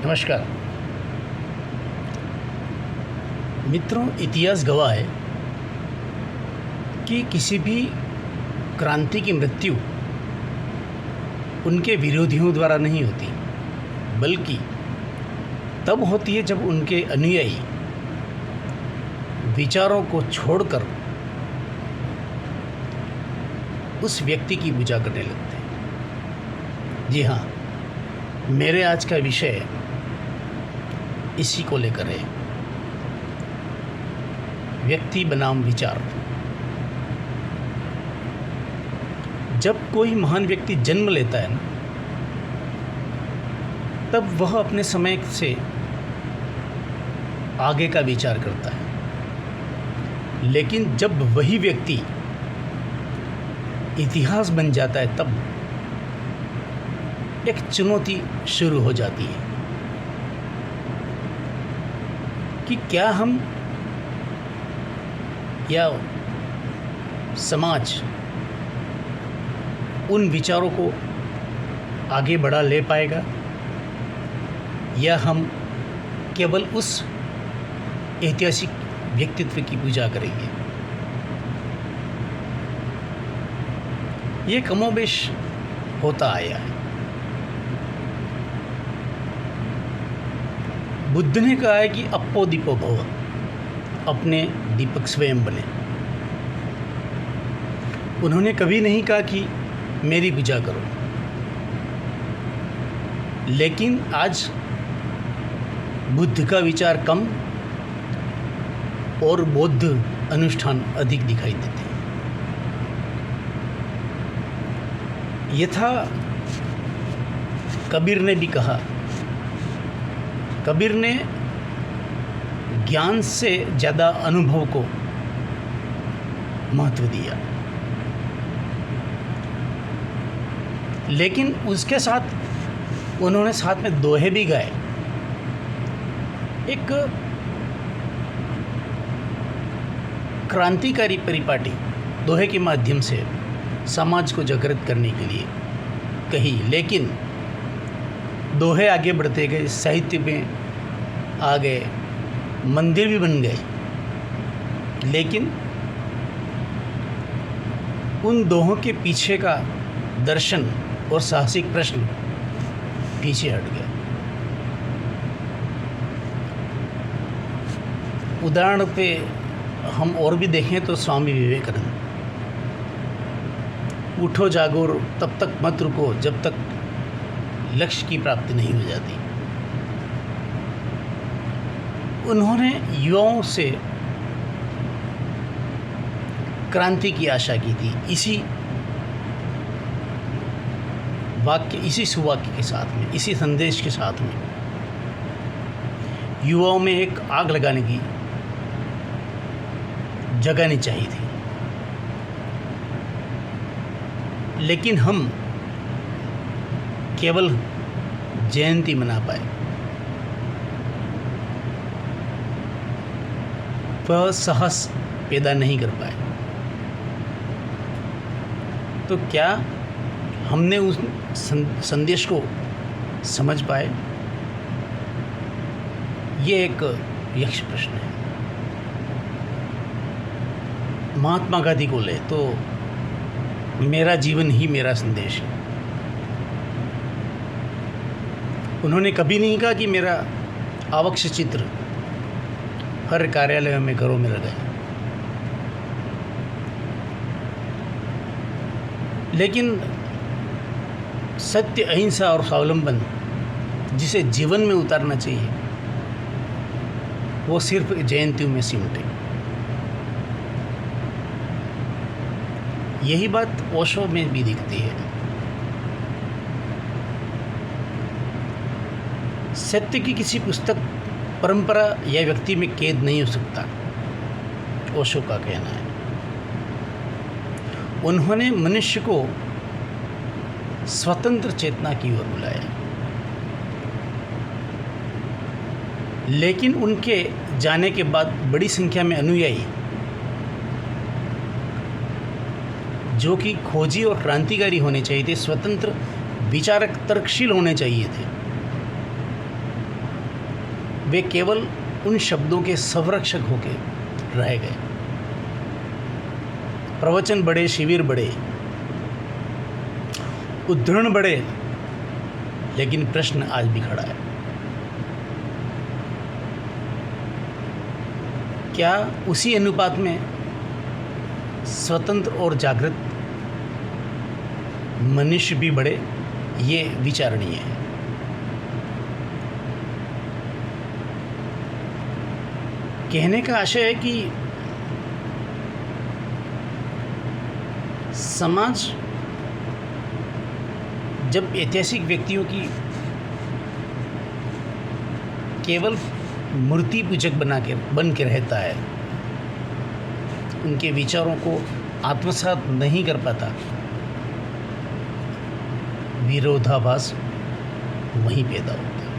नमस्कार मित्रों, इतिहास गवाह है कि किसी भी क्रांति की मृत्यु उनके विरोधियों द्वारा नहीं होती, बल्कि तब होती है जब उनके अनुयायी विचारों को छोड़कर उस व्यक्ति की पूजा करने लगते हैं। जी हाँ, मेरे आज का विषय इसी को लेकर है, व्यक्ति बनाम विचार। जब कोई महान व्यक्ति जन्म लेता है ना, तब वह अपने समय से आगे का विचार करता है, लेकिन जब वही व्यक्ति इतिहास बन जाता है तब एक चुनौती शुरू हो जाती है कि क्या हम या समाज उन विचारों को आगे बढ़ा ले पाएगा, या हम केवल उस ऐतिहासिक व्यक्तित्व की पूजा करेंगे। ये कमोबेश होता आया है। बुद्ध ने कहा है कि अप्पो दीपो भव, अपने दीपक स्वयं बने। उन्होंने कभी नहीं कहा कि मेरी पूजा करो, लेकिन आज बुद्ध का विचार कम और बौद्ध अनुष्ठान अधिक दिखाई देते हैं। यथा कबीर ने भी कहा, कबीर ने ज्ञान से ज़्यादा अनुभव को महत्व दिया, लेकिन उसके साथ उन्होंने साथ में दोहे भी गाए। एक क्रांतिकारी परिपाटी दोहे के माध्यम से समाज को जागृत करने के लिए कही, लेकिन दोहे आगे बढ़ते गए, साहित्य में आ गए, मंदिर भी बन गए, लेकिन उन दोहों के पीछे का दर्शन और साहसिक प्रश्न पीछे हट गया। उदाहरण पे हम और भी देखें तो स्वामी विवेकानंद, उठो जागो तब तक मत रुको जब तक लक्ष्य की प्राप्ति नहीं हो जाती। उन्होंने युवाओं से क्रांति की आशा की थी, इसी वाक्य, इसी सुवाक्य के साथ में, इसी संदेश के साथ में युवाओं में एक आग लगाने की जगानी चाहिए थी। लेकिन हम केवल जयंती मना पाए, वह साहस पैदा नहीं कर पाए। तो क्या हमने उस संदेश को समझ पाए? ये एक यक्ष प्रश्न है। महात्मा गांधी को ले तो मेरा जीवन ही मेरा संदेश है। उन्होंने कभी नहीं कहा कि मेरा आवश्यक चित्र हर कार्यालय में, घरों में लगा है, लेकिन सत्य, अहिंसा और स्वावलंबन जिसे जीवन में उतारना चाहिए, वो सिर्फ जयंतियों में सिमटे। यही बात ओशो में भी दिखती है। सत्य की किसी पुस्तक, परंपरा या व्यक्ति में कैद नहीं हो सकता, ओशो का कहना है। उन्होंने मनुष्य को स्वतंत्र चेतना की ओर बुलाया, लेकिन उनके जाने के बाद बड़ी संख्या में अनुयायी जो कि खोजी और क्रांतिकारी होने चाहिए थे, स्वतंत्र विचारक, तर्कशील होने चाहिए थे, वे केवल उन शब्दों के संरक्षक होकर रह गए। प्रवचन बढ़े, शिविर बढ़े, उद्धरण बढ़े, लेकिन प्रश्न आज भी खड़ा है, क्या उसी अनुपात में स्वतंत्र और जागृत मनुष्य भी बढ़े? ये विचारणीय है। कहने का आशय है कि समाज जब ऐतिहासिक व्यक्तियों की केवल मूर्ति पूजक बन के रहता है, उनके विचारों को आत्मसात नहीं कर पाता, विरोधाभास वहीं पैदा होता है।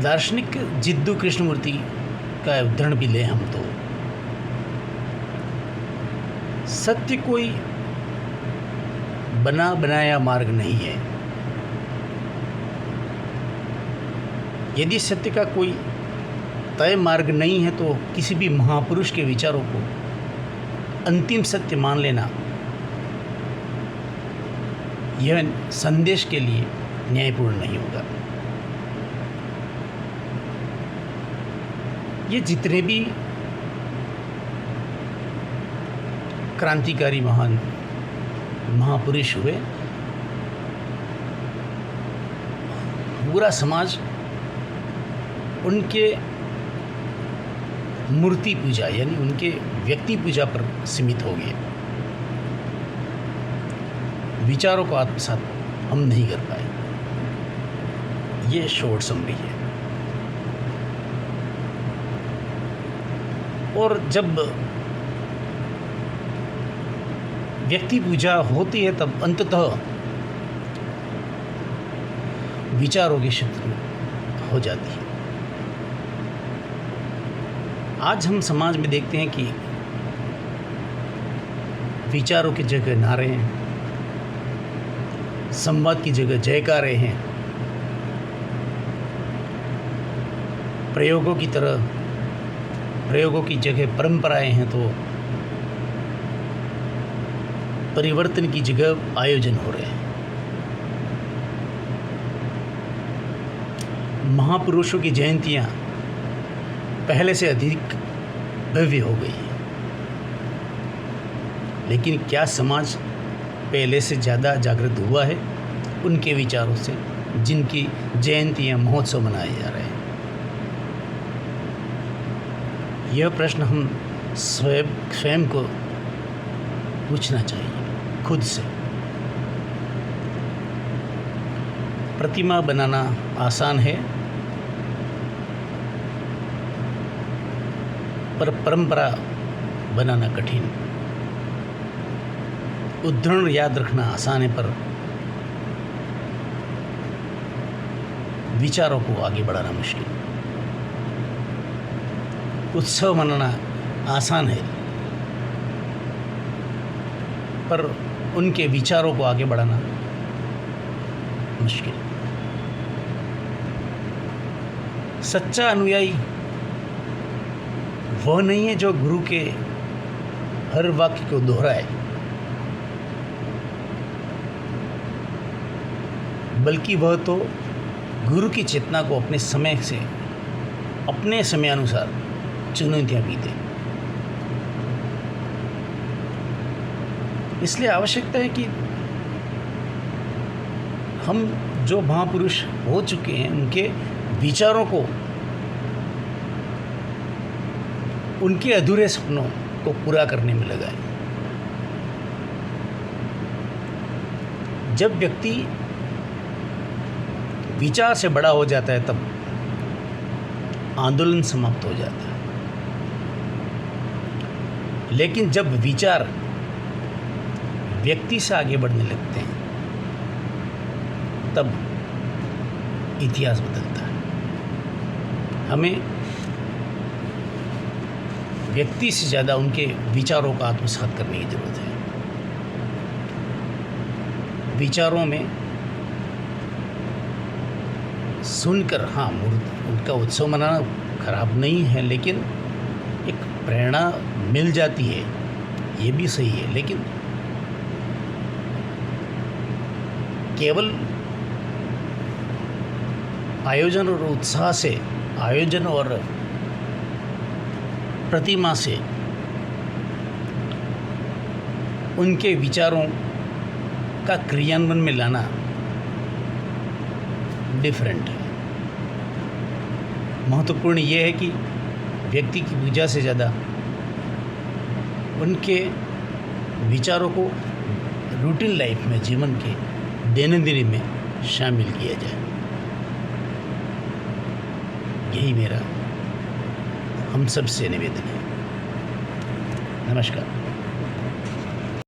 दार्शनिक जिद्दू कृष्णमूर्ति का उदाहरण भी लें हम तो, सत्य कोई बना बनाया मार्ग नहीं है। यदि सत्य का कोई तय मार्ग नहीं है तो किसी भी महापुरुष के विचारों को अंतिम सत्य मान लेना यह संदेश के लिए न्यायपूर्ण नहीं होगा। ये जितने भी क्रांतिकारी महान महापुरुष हुए, पूरा समाज उनके मूर्ति पूजा यानी उनके व्यक्ति पूजा पर सीमित हो गए। विचारों को आत्मसात हम नहीं कर पाए। ये शॉर्ट समरी है। और जब व्यक्ति पूजा होती है तब अंततः विचारों की शत्रु हो जाती है। आज हम समाज में देखते हैं कि विचारों की जगह नारे हैं, संवाद की जगह जयकारे हैं, प्रयोगों की जगह परंपराएं हैं, तो परिवर्तन की जगह आयोजन हो रहे हैं। महापुरुषों की जयंतियां पहले से अधिक भव्य हो गई है, लेकिन क्या समाज पहले से ज़्यादा जागृत हुआ है उनके विचारों से, जिनकी जयंतियां महोत्सव मनाए जा रहे हैं? यह प्रश्न हम स्वयं को पूछना चाहिए खुद से। प्रतिमा बनाना आसान है, पर परंपरा बनाना कठिन। उद्धरण याद रखना आसान है, पर विचारों को आगे बढ़ाना मुश्किल। उत्सव मनाना आसान है, पर उनके विचारों को आगे बढ़ाना मुश्किल। सच्चा अनुयायी वह नहीं है जो गुरु के हर वाक्य को दोहराए, बल्कि वह तो गुरु की चेतना को अपने समयानुसार चुनौतियां भी दे। इसलिए आवश्यकता है कि हम जो महापुरुष हो चुके हैं उनके विचारों को, उनके अधूरे सपनों को पूरा करने में लगाएं। जब व्यक्ति विचार से बड़ा हो जाता है तब आंदोलन समाप्त हो जाता है, लेकिन जब विचार व्यक्ति से आगे बढ़ने लगते हैं तब इतिहास बदलता है। हमें व्यक्ति से ज़्यादा उनके विचारों का आत्मसात करने की ज़रूरत है। विचारों में सुनकर हाँ उनका उत्सव मनाना खराब नहीं है, लेकिन एक प्रेरणा मिल जाती है, ये भी सही है। लेकिन केवल आयोजन और उत्साह से, आयोजन और प्रतिमा से उनके विचारों का क्रियान्वयन में लाना डिफरेंट है। महत्वपूर्ण ये है कि व्यक्ति की पूजा से ज़्यादा उनके विचारों को रूटीन लाइफ में, जीवन के दैनंदिन में शामिल किया जाए। यही मेरा हम सब से निवेदन है। नमस्कार।